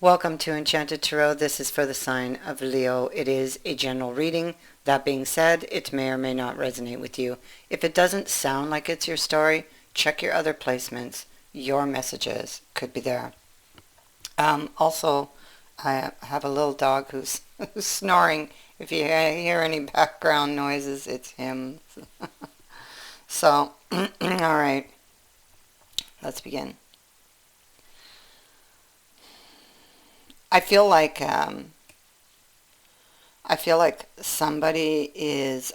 Welcome to Enchanted Tarot. This is for the sign of Leo. It is a general reading. That being said, it may or may not resonate with you. If it doesn't sound like it's your story, check your other placements. Your messages could be there. Also, I have a little dog who's snoring. If you hear any background noises, it's him. So, all right, let's begin. I feel like somebody is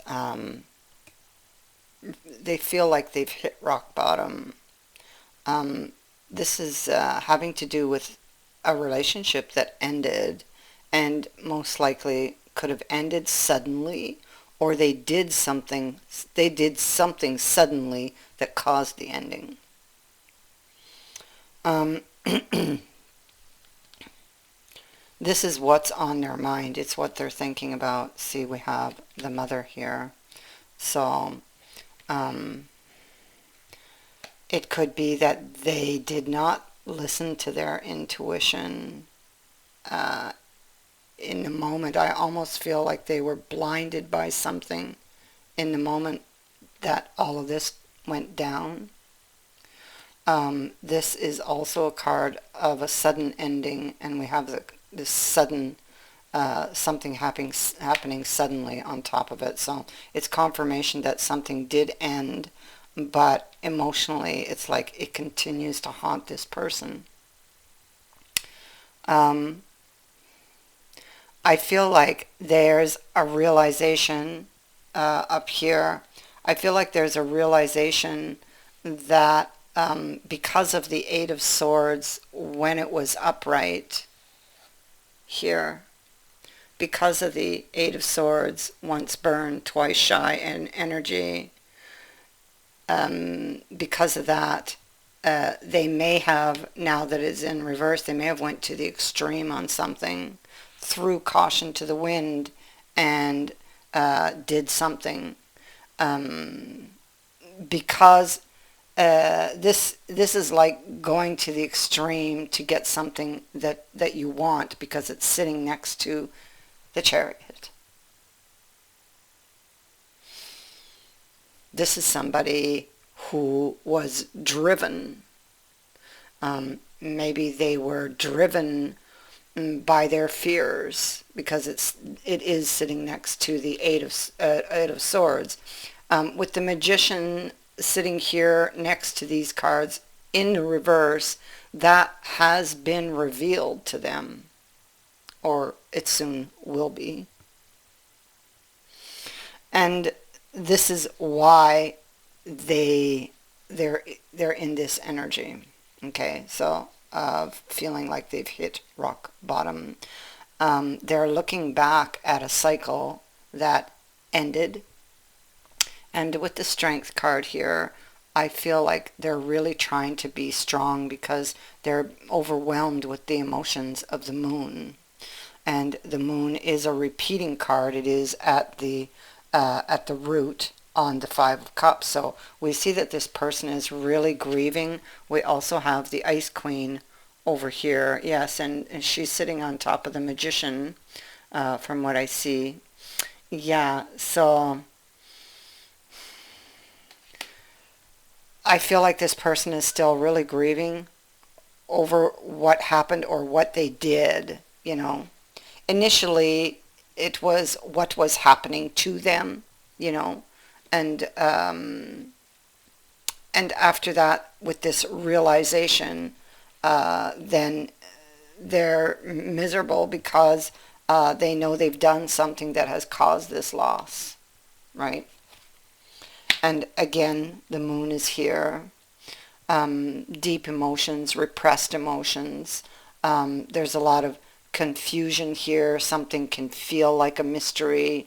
they feel like they've hit rock bottom. This is having to do with a relationship that ended, and most likely could have ended suddenly, or they did something suddenly that caused the ending. This is what's on their mind. It's what they're thinking about. See, we have the mother here. So, it could be that they did not listen to their intuition in the moment. I almost feel like they were blinded by something in the moment that all of this went down. This is also a card of a sudden ending, and we have this sudden something happening suddenly on top of it. So it's confirmation that something did end, but emotionally it's like it continues to haunt this person. I feel like there's a realization up here. I feel like there's a realization that because of the Eight of Swords when it was upright here, because of the Eight of Swords, once burned, twice shy in energy, because of that, they may have, now that it's in reverse, they may have went to the extreme on something, threw caution to the wind, and did something because this is like going to the extreme to get something that you want because it's sitting next to the Chariot. This is somebody who was driven. Maybe they were driven by their fears because it is sitting next to the Eight of Swords. With the Magician sitting here next to these cards in the reverse, that has been revealed to them, or it soon will be. And this is why they're in this energy. Okay, so feeling like they've hit rock bottom. They're looking back at a cycle that ended. And with the Strength card here, I feel like they're really trying to be strong because they're overwhelmed with the emotions of the Moon. And the Moon is a repeating card. It is at the root on the Five of Cups. So we see that this person is really grieving. We also have the Ice Queen over here. Yes, and she's sitting on top of the Magician, from what I see. Yeah, so I feel like this person is still really grieving over what happened or what they did, Initially, it was what was happening to them, and after that, with this realization, then they're miserable because they know they've done something that has caused this loss, right? And again, the Moon is here. Deep emotions, repressed emotions. There's a lot of confusion here. Something can feel like a mystery.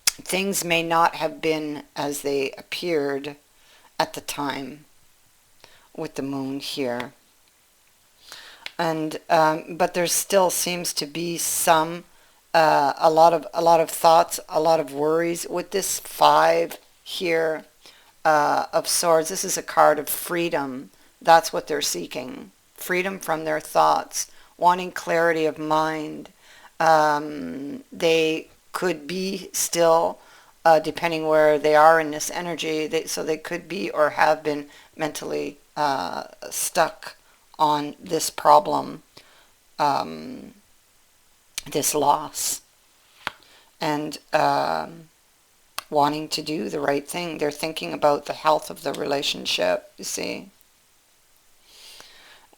Things may not have been as they appeared at the time with the Moon here. And but there still seems to be some a lot of thoughts, a lot of worries with this Five here of Swords. This is a card of freedom. That's what they're seeking. freedom from their thoughts, wanting clarity of mind. They could be still, depending where they are in this energy, so they could be or have been mentally stuck on this problem, um, this loss, and wanting to do the right thing. They're thinking about the health of the relationship, you see.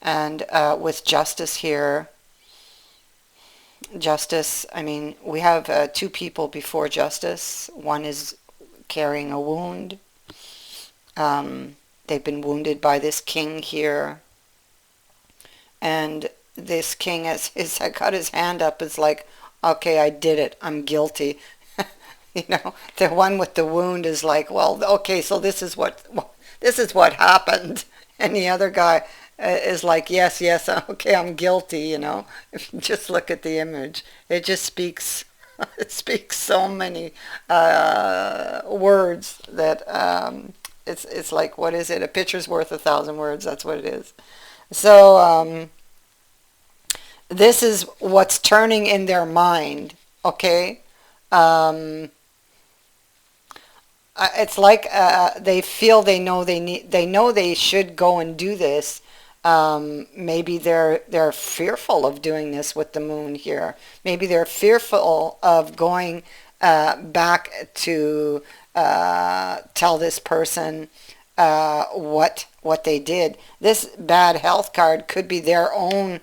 And with justice here, justice, I mean, we have two people before justice. One is carrying a wound. They've been wounded by this king here. And this king has got his hand up, is like, okay, I did it. I'm guilty. You know, the one with the wound is like, well, okay, so this is what happened. And the other guy is like, yes, yes, okay, I'm guilty, you know. If you just look at the image, it just speaks, it speaks so many words that it's like, what is it? A picture's worth 1,000 words. That's what it is. So this is what's turning in their mind, okay? It's like they feel they know they should go and do this. Maybe they're fearful of doing this with the moon here. Maybe they're fearful of going back to tell this person what they did. This bad health card could be their own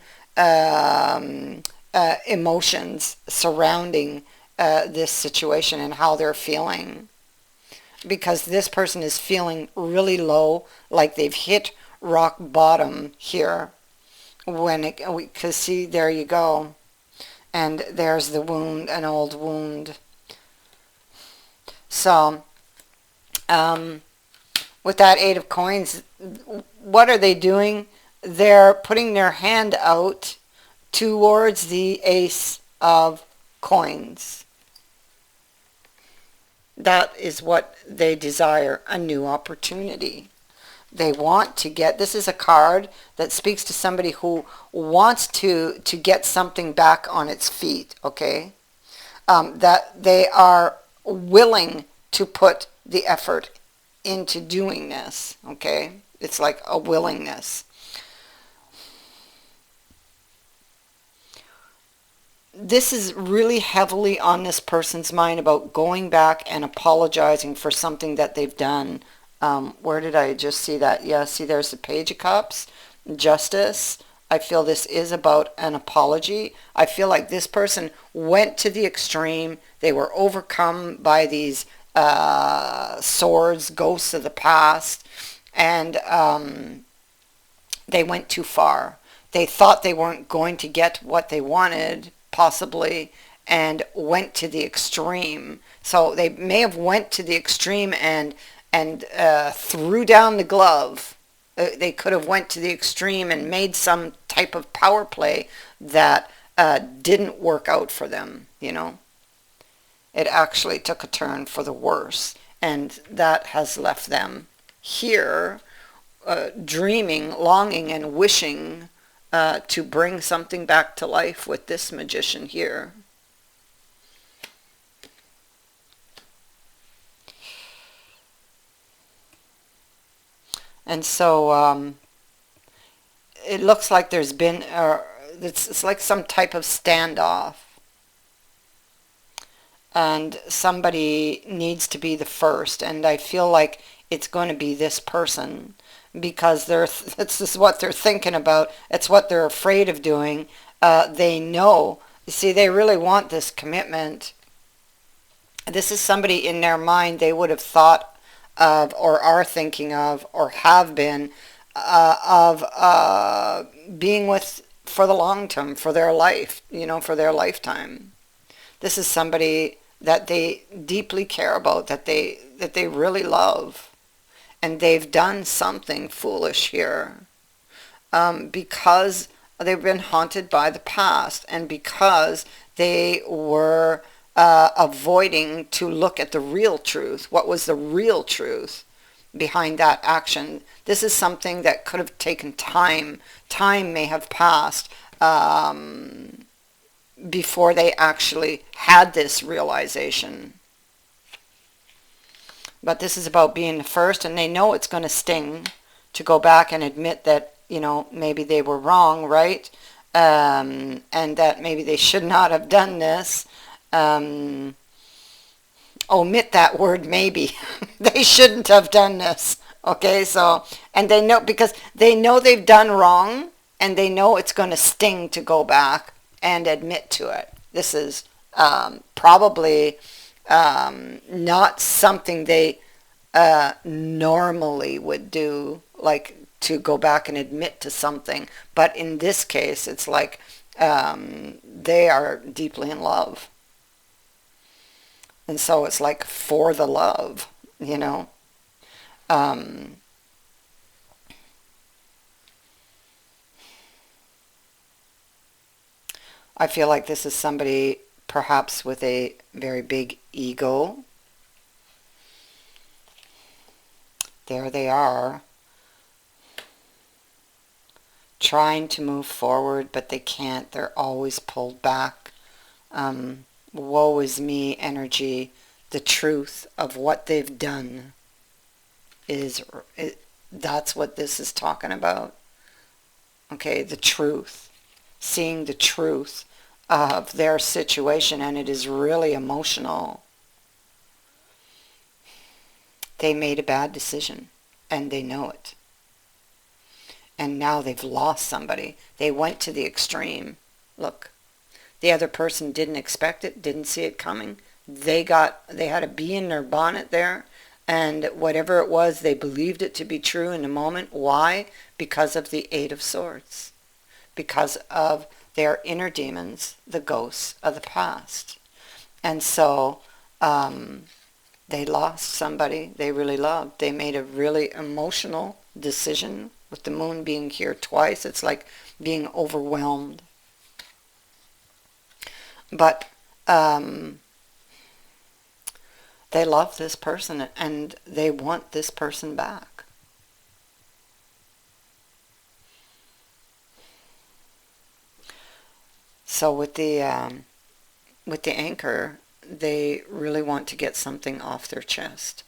emotions surrounding this situation and how they're feeling. Because this person is feeling really low, like they've hit rock bottom here. Because see, there you go. And there's the wound, an old wound. So, with that Eight of Coins, what are they doing? They're putting their hand out towards the Ace of Coins. That is what they desire, a new opportunity. They want to get, this is a card that speaks to somebody who wants to get something back on its feet, okay? That they are willing to put the effort into doing this, okay? It's like a willingness. This is really heavily on this person's mind about going back and apologizing for something that they've done. Where did I just see that? Yeah, see, there's the Page of Cups, Justice. I feel this is about an apology. I feel like this person went to the extreme. They were overcome by these swords, ghosts of the past, and they went too far. They thought they weren't going to get what they wanted, possibly, and went to the extreme. So they may have went to the extreme and threw down the glove. They could have went to the extreme and made some type of power play that didn't work out for them, you know. It actually took a turn for the worse, and that has left them here dreaming, longing, and wishing to bring something back to life with this magician here. And so it looks like there's been, it's like some type of standoff. And somebody needs to be the first. And I feel like it's going to be this person. Because this is what they're thinking about. It's what they're afraid of doing. They know. You see, they really want this commitment. This is somebody in their mind they would have thought of, or are thinking of, or have been, of being with for the long term, for their life, you know, for their lifetime. This is somebody that they deeply care about, that they really love. And they've done something foolish here because they've been haunted by the past, and because they were avoiding to look at the real truth. What was the real truth? behind that action. This is something that could have taken time. Time may have passed before they actually had this realization. But this is about being the first, and they know it's going to sting to go back and admit that, maybe they were wrong, right? And that maybe they should not have done this. Omit that word maybe. They shouldn't have done this. Okay, so, and they know, because they know they've done wrong, and they know it's going to sting to go back and admit to it. This is probably not something they normally would do, like to go back and admit to something. But in this case, it's like they are deeply in love. And so it's like for the love, Um, I feel like this is somebody perhaps with a very big ego. There they are, trying to move forward, but they can't. They're always pulled back. Woe is me energy. The truth of what they've done that's what this is talking about. Okay, the truth. Seeing the truth of their situation, and it is really emotional. They made a bad decision, and they know it. And now they've lost somebody. They went to the extreme. Look, the other person didn't expect it, didn't see it coming. They had a bee in their bonnet there, and whatever it was, they believed it to be true in the moment. Why? Because of the Eight of Swords. Because of their inner demons, the ghosts of the past. And so they lost somebody they really loved. They made a really emotional decision, with the moon being here twice. It's like being overwhelmed. But they love this person, and they want this person back. So with the anchor, they really want to get something off their chest.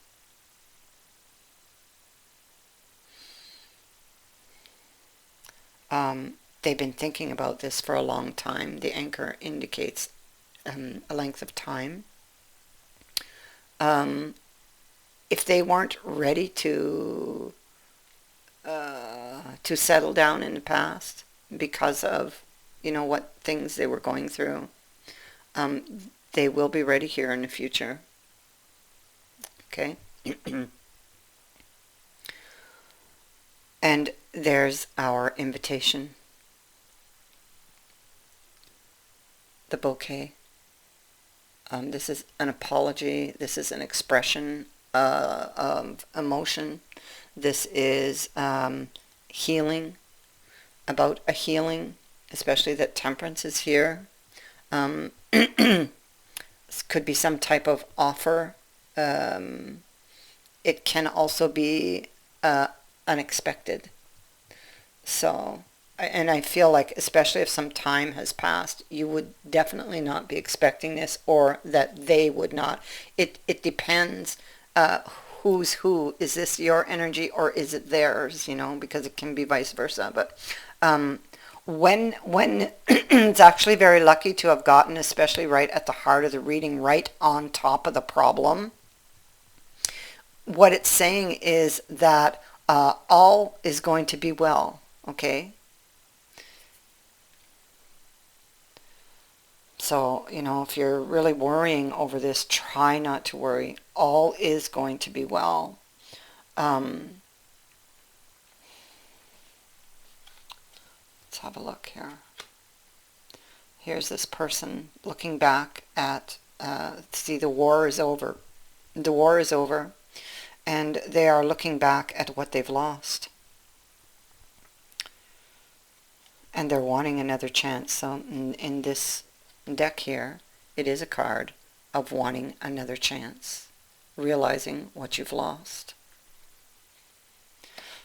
They've been thinking about this for a long time. The anchor indicates a length of time. If they weren't ready to settle down in the past because of what things they were going through, they will be ready here in the future. Okay. And there's our invitation, the bouquet. This is an apology. This is an expression of emotion. This is healing, about a healing, especially that temperance is here. This could be some type of offer. It can also be unexpected. So, and I feel like, especially if some time has passed, you would definitely not be expecting this, or that they would not. It depends who's who. Is this your energy or is it theirs? Because it can be vice versa. But when it's actually very lucky to have gotten, especially right at the heart of the reading, right on top of the problem. What it's saying is that all is going to be well. Okay. So, if you're really worrying over this, try not to worry. All is going to be well. Let's have a look here. Here's this person looking back at, see, the war is over. The war is over, and they are looking back at what they've lost. And they're wanting another chance. So in this deck here, it is a card of wanting another chance, realizing what you've lost.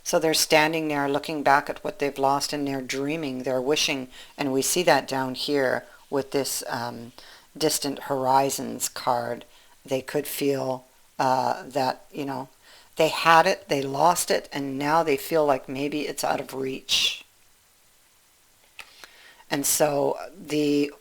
So they're standing there looking back at what they've lost, and they're dreaming, they're wishing, and we see that down here with this distant horizons card. They could feel that, they had it, they lost it, and now they feel like maybe it's out of reach. And so the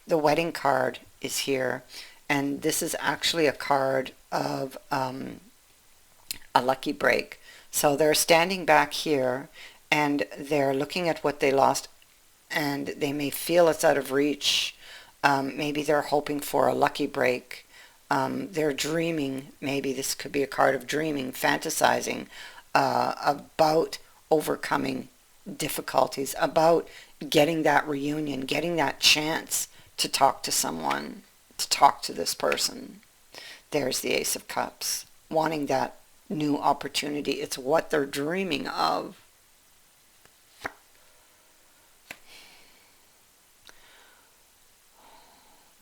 wedding card is here, and this is actually a card of a lucky break. So they're standing back here and they're looking at what they lost, and they may feel it's out of reach. Maybe they're hoping for a lucky break. They're dreaming. Maybe this could be a card of dreaming, fantasizing about overcoming difficulties, about getting that reunion, getting that chance to talk to someone, to talk to this person. There's the Ace of Cups, wanting that new opportunity. It's what they're dreaming of.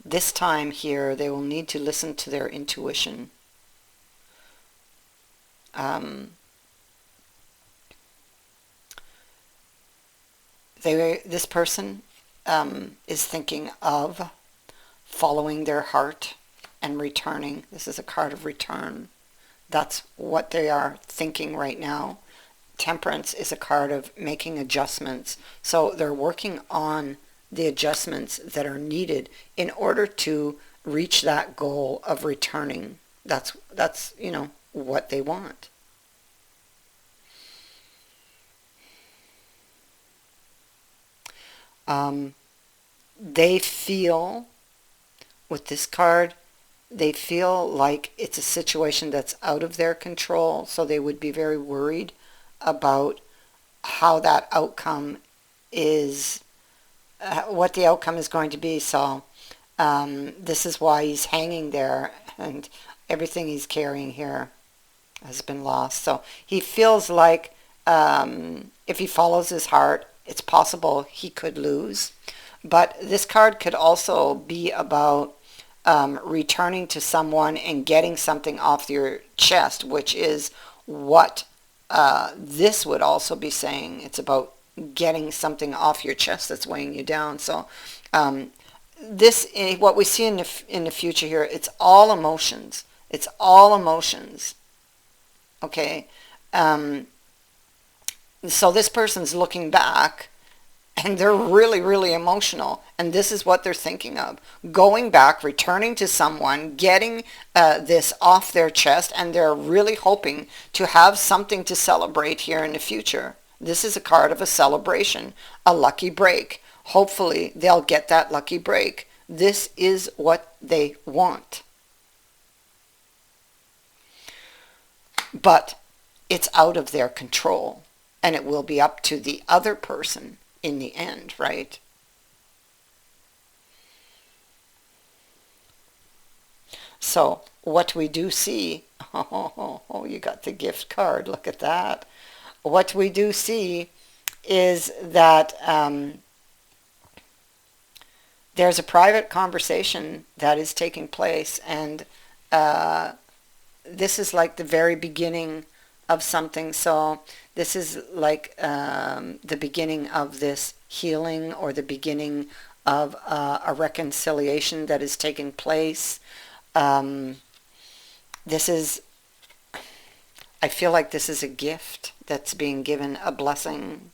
This time here, they will need to listen to their intuition. This person is thinking of following their heart and returning. This is a card of return. That's what they are thinking right now. Temperance is a card of making adjustments. So they're working on the adjustments that are needed in order to reach that goal of returning. That's what they want. They feel, with this card, they feel like it's a situation that's out of their control, so they would be very worried about how that outcome is, what the outcome is going to be. So this is why he's hanging there, and everything he's carrying here has been lost. So he feels like if he follows his heart, it's possible he could lose. But this card could also be about returning to someone and getting something off your chest, which is what this would also be saying. It's about getting something off your chest that's weighing you down. So this, what we see in the future here, it's all emotions. It's all emotions. Okay. So this person's looking back, and they're really, really emotional. And this is what they're thinking of. Going back, returning to someone, getting this off their chest, and they're really hoping to have something to celebrate here in the future. This is a card of a celebration, a lucky break. Hopefully, they'll get that lucky break. This is what they want. But it's out of their control, and it will be up to the other person in the end, right? So what we do see, oh, you got the gift card, look at that. What we do see is that there's a private conversation that is taking place, and this is like the very beginning of something. So this is like the beginning of this healing, or the beginning of a reconciliation that is taking place. This is, I feel like this is a gift that's being given, a blessing.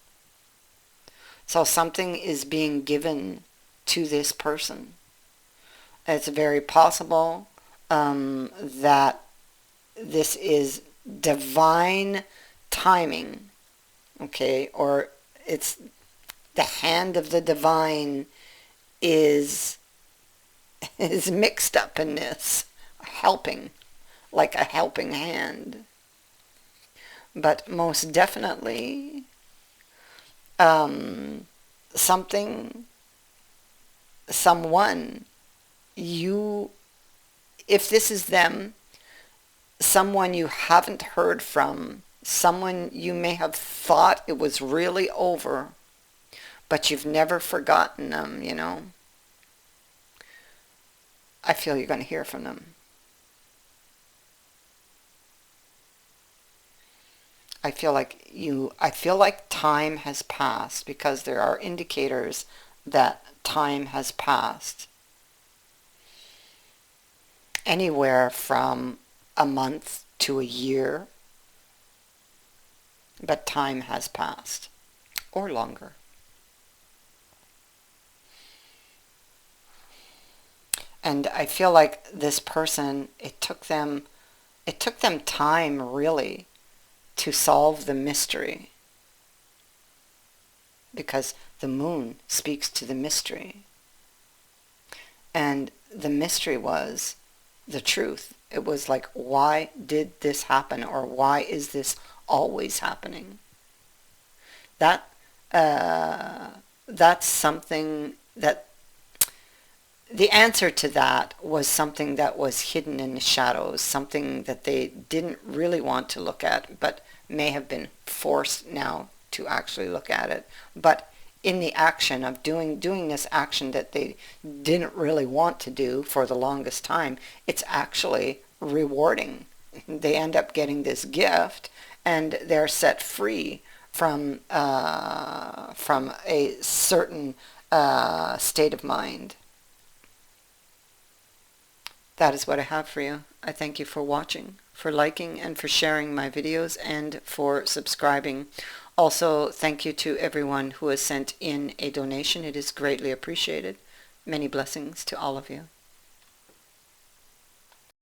So something is being given to this person. It's very possible that this is divine timing, okay, or it's the hand of the divine is mixed up in this, helping, like a helping hand. But most definitely something, someone, you, if this is them, someone you haven't heard from, someone you may have thought it was really over, but you've never forgotten them, I feel you're going to hear from them. I feel like time has passed because there are indicators that time has passed anywhere from a month to a year, but time has passed or longer. And I feel like this person, it took them time really to solve the mystery because the moon speaks to the mystery. And the mystery was the truth. It was like, why did this happen? Or why is this always happening? That, uh, that's something that, the answer to that was something that was hidden in the shadows, something that they didn't really want to look at, but may have been forced now to actually look at it. But in the action of doing this action that they didn't really want to do for the longest time, it's actually rewarding. They end up getting this gift, and they're set free from a certain state of mind. That is what I have for you. I thank you for watching, for liking, and for sharing my videos, and for subscribing. Also, thank you to everyone who has sent in a donation. It is greatly appreciated. Many blessings to all of you.